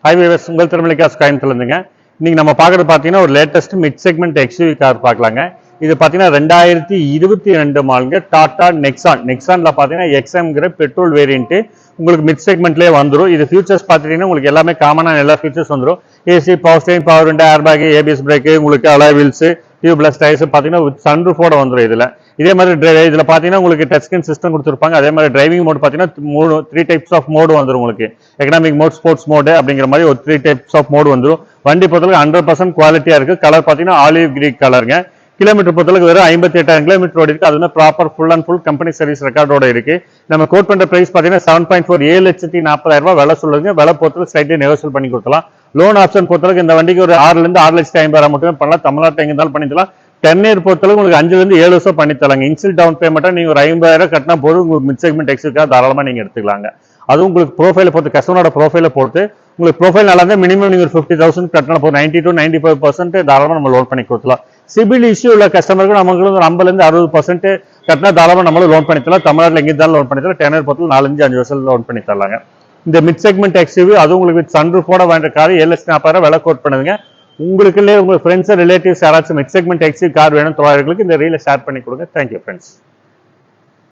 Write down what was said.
Highways உங்கள் திருமலைக்காஸ் கோயம்புத்தூர்லேருந்துங்க. இன்னைக்கு நம்ம பார்க்குறது பார்த்தீங்கன்னா ஒரு latest mid segment XUV car பார்க்கலாங்க. இது பார்த்தீங்கன்னா 2022 மாடலுங்க. டாடா நெக்ஸானில் பார்த்தீங்கன்னா எக்ஸ்எம்ங்கிற பெட்ரோல் வேரியன்ட்டு உங்களுக்கு மிட் செக்மெண்ட்லேயே வந்துடும். இது ஃபியூச்சர்ஸ் பார்த்துட்டீங்கன்னா உங்களுக்கு எல்லாமே காமனான எல்லா ஃபியூச்சர்ஸ் வந்துடும். AC, power steering, power window, air bag, ABS brake, உங்களுக்கு அலாய் வீல்ஸு, டியூப்லெஸ் டயர்ஸ் பார்த்தீங்கன்னா வித் சன்ரூஃபோட வந்துடும். இதே மாதிரி இதில் பார்த்தீங்கன்னா உங்களுக்கு டச் ஸ்கிரீன் சிஸ்டம் கொடுத்துருப்பாங்க. அதே மாதிரி டிரைவிங் மோட் பார்த்தீங்கன்னா 3 டைப்ஸ் ஆஃப் மோடு வந்துடும். உங்களுக்கு எக்கனாமிக் மோட், ஸ்போர்ட்ஸ் மோடு அப்படிங்கிற மாதிரி ஒரு 3 டைப்ஸ் ஆஃப் மோடு வந்துடும். வண்டி பொறுத்தவரைக்கும் 100% குவாலிட்டியாக இருக்குது. கலர் பார்த்தீங்கன்னா ஆலிவ் கிரீன் கலருங்க. கிலோமீட்டர் பொறுத்தளவுக்கு வெறும் 58,000 கிலோமீட்டர் ஓடி இருக்கு. அதுவுமே proper full and full company service ரெக்கார்டோட இருக்கு. நம்ம கோட் பண்ற பிரைஸ் பார்த்தீங்கன்னா 7.4 7,40,000 விலை சொல்லுங்க. விலை பொறுத்தவரை ஸ்லைட்லி நெகோசியேட் பண்ணி கொடுக்கலாம். லோன் ஆப்ஷன் பொறுத்தளவுக்கு இந்த வண்டிக்கு ஒரு 6,000 6,50,000 மட்டுமே பண்ணலாம். தமிழ்நாட்டில் எங்க இருந்தாலும் பண்ணிக்கலாம். 10 இயர் பொறுத்தளவுக்கு உங்களுக்கு 5 7 வருஷம் பண்ணி தரலாங்க. இன்சியல் டவுன் பேமெண்ட்டா நீங்க ஒரு 50,000 கட்டினா போதும். உங்களுக்கு மிட் செக்மெண்ட் எக்ஸுக்காக தாராளமா நீங்க எடுத்துக்கலாங்க. அதுவும் உங்களுக்கு ப்ரோஃபைலை பொறுத்து, கஸ்டமரோட ப்ரோஃபைலை பொறுத்து உங்களுக்கு ப்ரோஃபைல் நல்லா இருந்தால் மினிமம் நீங்கள் ஒரு 50,000 கட்டினா போதும். 90 to 95% தாராளமாக நம்ம லோன் பண்ணி கொடுக்கலாம். சிபில் இஷ்யூ உள்ள கஸ்டமருக்கு நமக்கு ஒரு 50% 60% கட்டினா தாராளமாக நம்மளும் லோன் பண்ணி தரலாம். தமிழ்நாட்டில் எங்கே இருந்தாலும் லோன் பண்ணி தரலாம். 10 இயர் பொறுத்து 4-5 வருஷம் லோன் பண்ணி தரலாங்க. இந்த மிட் செக்மெண்ட் எக்ஸ்யூவி அது உங்களுக்கு சன்ரூஃபோட வேண்ட கார் 7,40,000 விலை கோட் பண்ணுதுங்க. உங்களுக்குள்ளே உங்க ஃப்ரெண்ட்ஸ் ரிலேட்டிவ்ஸ் யாராச்சும் மிட் செக்மெண்ட் எக்ஸ்யூவி கார் வேணும் தோழர்களுக்கு இந்த ரீலை ஷேர் பண்ணி கொடுங்க. Thank you friends.